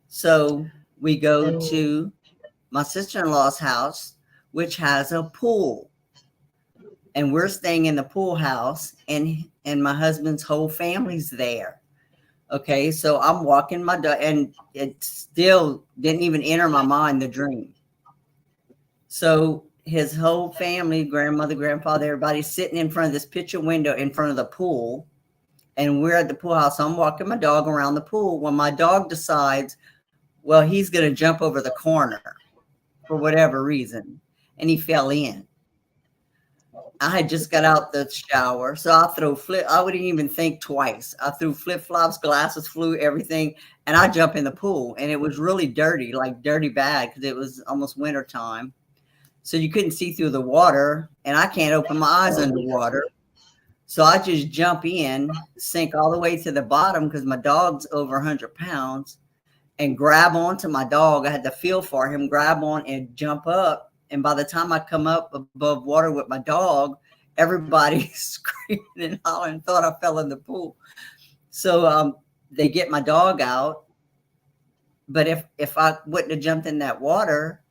So we go Oh. to my sister-in-law's house, which has a pool. And we're staying in the pool house, and my husband's whole family's there. Okay, so I'm walking my dog, and it still didn't even enter my mind the dream. So his whole family, grandmother, grandfather, everybody's sitting in front of this picture window in front of the pool, and we're at the pool house. So I'm walking my dog around the pool when my dog decides, well, he's going to jump over the corner for whatever reason, and he fell in. I had just got out the shower, so I wouldn't even think twice. I threw flip flops, glasses flew, everything, and I jump in the pool. And it was really dirty, like dirty bad, because it was almost winter time. So you couldn't see through the water, and I can't open my eyes Oh, underwater. So I just jump in, sink all the way to the bottom because my dog's over 100 pounds, and grab onto my dog. I had to feel for him, grab on and jump up. And by the time I come up above water with my dog, everybody's screaming and hollering, thought I fell in the pool. So they get my dog out. But if I wouldn't have jumped in that water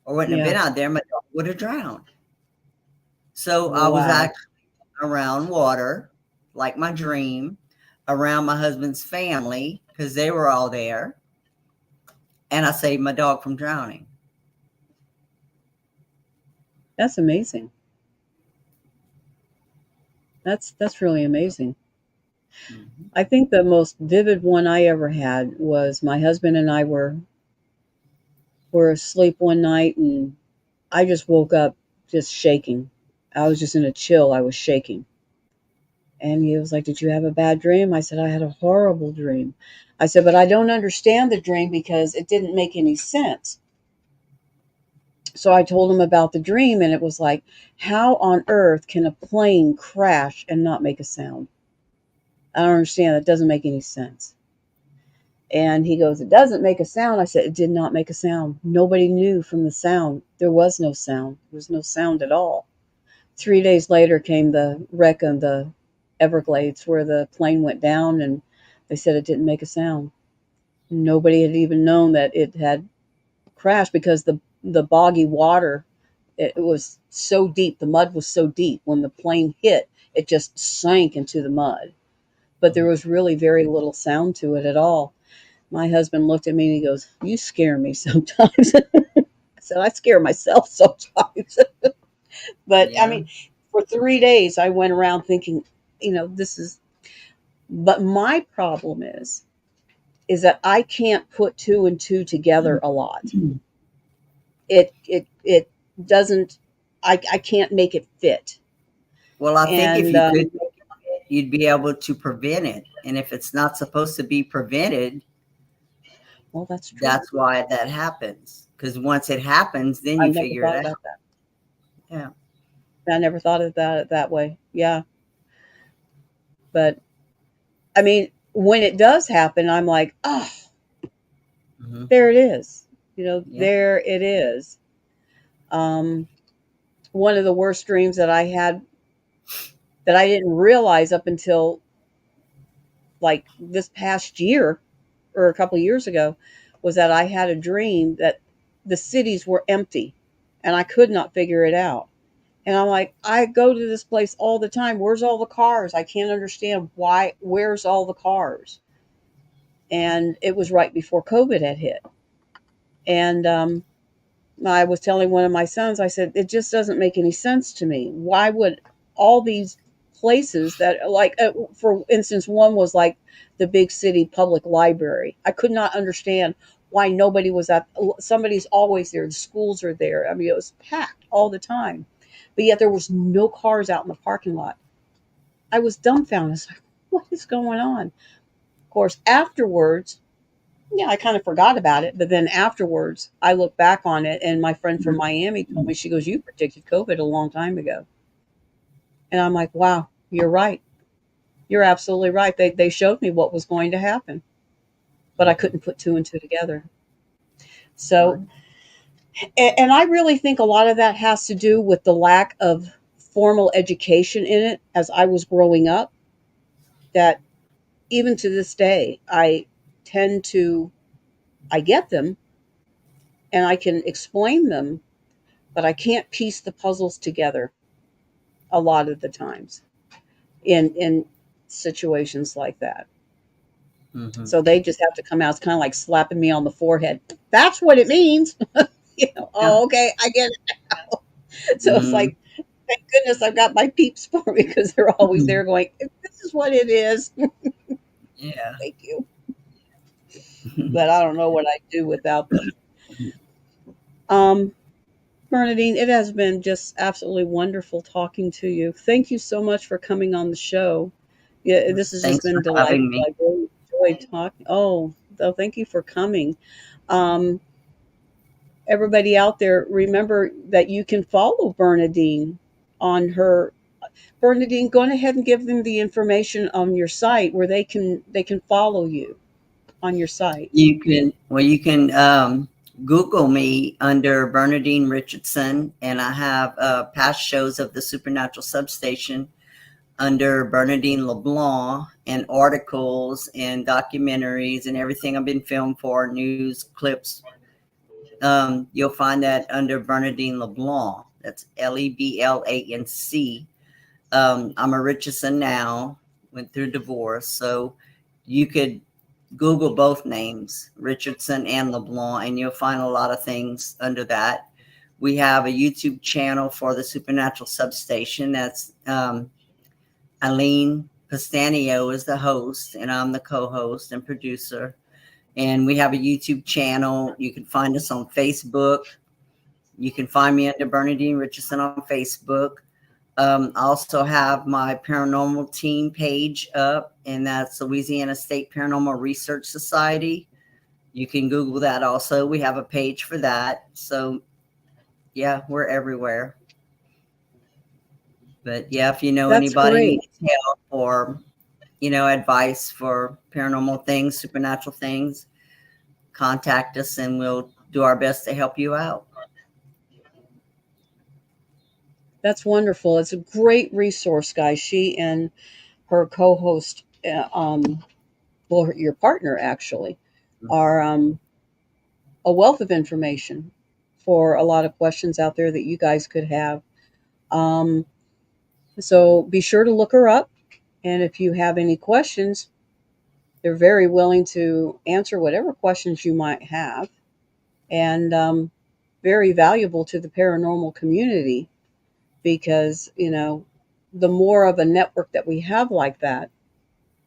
or wouldn't have yeah. been out there, my dog would have drowned. So I was Wow. actually around water, like my dream, around my husband's family because they were all there. And I saved my dog from drowning. That's amazing. That's really amazing. Mm-hmm. I think the most vivid one I ever had was my husband and I were asleep one night, and I just woke up just shaking. I was just in a chill. I was shaking. And he was like, "Did you have a bad dream?" I said, "I had a horrible dream." I said, "But I don't understand the dream because it didn't make any sense." So I told him about the dream, and it was like, how on earth can a plane crash and not make a sound? I don't understand. That doesn't make any sense. And he goes, "It doesn't make a sound." I said, "It did not make a sound. Nobody knew from the sound. There was no sound. There was no sound at all." 3 days later came the wreck of the Everglades where the plane went down, and they said it didn't make a sound. Nobody had even known that it had crashed because the boggy water, it was so deep. The mud was so deep. When the plane hit, it just sank into the mud. But there was really very little sound to it at all. My husband looked at me and he goes, "You scare me sometimes." I said, "I scare myself sometimes." But I Yeah. mean, for 3 days, I went around thinking, this is, but my problem is that I can't put two and two together a lot. It doesn't, I can't make it fit. Well, I think if And, you could, you'd be able to prevent it. And if it's not supposed to be prevented, well, that's true. that's why that happens. Because once it happens, then I you never figure it thought out. about that. Yeah. I never thought of that way. Yeah. But I mean, when it does happen, I'm like, oh, Hmm. there it is. Yeah. There it is. Um, One of the worst dreams that I had that I didn't realize up until like this past year or a couple years ago was that I had a dream that the cities were empty and I could not figure it out. And I'm like, I go to this place all the time. Where's all the cars? I can't understand why. Where's all the cars? And it was right before COVID had hit. And I was telling one of my sons, I said, it just doesn't make any sense to me. Why would all these places that, like, for instance, one was like the big city public library. I could not understand why nobody was at, somebody's always there. The schools are there. I mean, it was packed all the time. But yet there was no cars out in the parking lot. I was dumbfounded. I was like, what is going on? Of course, afterwards, yeah, I kind of forgot about it. But then afterwards, I look back on it, and my friend from Miami told me, she goes, "You predicted COVID a long time ago." And I'm like, wow, you're right. You're absolutely right. They showed me what was going to happen, but I Hmm. couldn't put two and two together. So, Right. and I really think a lot of that has to do with the lack of formal education in it as I was growing up, that even to this day, I tend to, I get them and I can explain them, but I can't piece the puzzles together a lot of the times in situations like that. Mhm. So they just have to come out. It's kind of like slapping me on the forehead. That's what it means. Yeah. Oh, okay, I get it. So it's Mhm. like, thank goodness I've got my peeps for me because they're always Mhm. there going, this is what it is. Yeah. Thank you. But I don't know what I'd do without them. Um, Bernadine, it has been just absolutely wonderful talking to you. Thank you so much for coming on the show. Yeah, this has just Thanks been for having delightful. me. I really enjoyed talking. Oh, though, thank you for coming. Um, Everybody out there, remember that you can follow Bernadine on her. Bernadine, go on ahead and give them the information on your site where they can follow you on your site. You can Google me under Bernadine Richardson, and I have past shows of the Supernatural Substation under Bernadine LeBlanc, and articles and documentaries and everything I've been filmed for, news clips. You'll find that under Bernadine LeBlanc. That's LEBLANC. I'm a Richardson now, went through divorce. So you could Google both names, Richardson and LeBlanc, and you'll find a lot of things under that. We have a YouTube channel for the Supernatural Substation. That's Eileen Pastanio is the host, and I'm the co-host and producer. And we have a YouTube channel. You can find us on Facebook. You can find me under Bernadine Richardson on Facebook. I also have my paranormal team page up, and that's Louisiana State Paranormal Research Society. You can Google that also. We have a page for that. So, yeah, we're everywhere. But yeah, if you know That's anybody great. needs help or, advice for paranormal things, supernatural things, contact us and we'll do our best to help you out. That's wonderful. It's a great resource, guys. She and her co-host, well, your partner actually, are a wealth of information for a lot of questions out there that you guys could have. Um, so be sure to look her up, and if you have any questions, they're very willing to answer whatever questions you might have, and very valuable to the paranormal community because the more of a network that we have like that,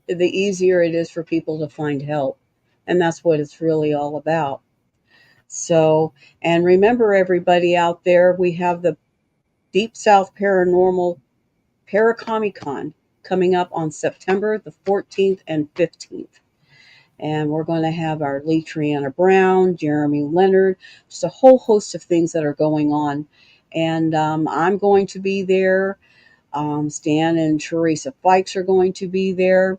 the easier it is for people to find help, and that's what it's really all about. So, and remember, everybody out there, we have the Deep South Paranormal Paracomic-Con coming up on September the 14th and 15th. And we're going to have our Lee Triana Brown, Jeremy Leonard, just a whole host of things that are going on. And I'm going to be there. Stan and Teresa Fikes are going to be there.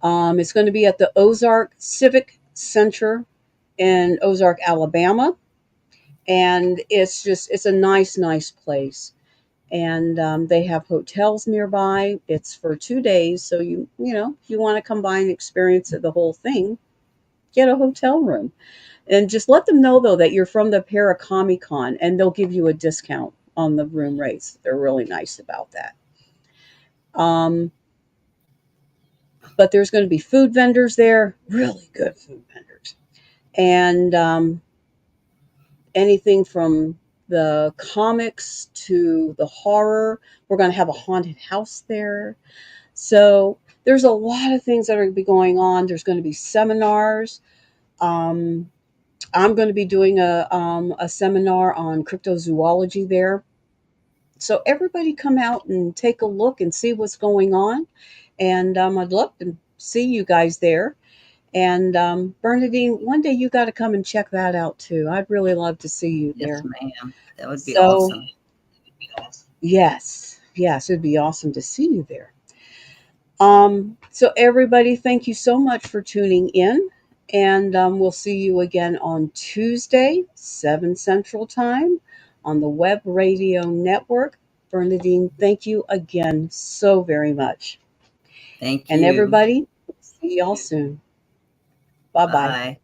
It's going to be at the Ozark Civic Center in Ozark, Alabama. And it's a nice place. And they have hotels nearby. It's for 2 days, so if you want to come by and experience the whole thing, get a hotel room, and just let them know though that you're from the Paracomic-Con, and they'll give you a discount on the room rates. They're really nice about that. Um, but there's going to be food vendors there, really good food vendors, and anything from the comics to the horror. We're going to have a haunted house there. So there's a lot of things that are going to be going on. There's going to be seminars. Um, I'm going to be doing a seminar on cryptozoology there. So everybody come out and take a look and see what's going on. And I'd love to see you guys there. And Bernadine, one day you got to come and check that out too. I'd really love to see you Yes, there. ma'am. That would be So, awesome. yes, it'd be awesome to see you there. So everybody, thank you so much for tuning in, and we'll see you again on Tuesday, 7 Central Time, on the Web Radio Network. Bernadine, thank you again so very much. Thank And you. everybody, see y'all soon. Bye bye. Bye.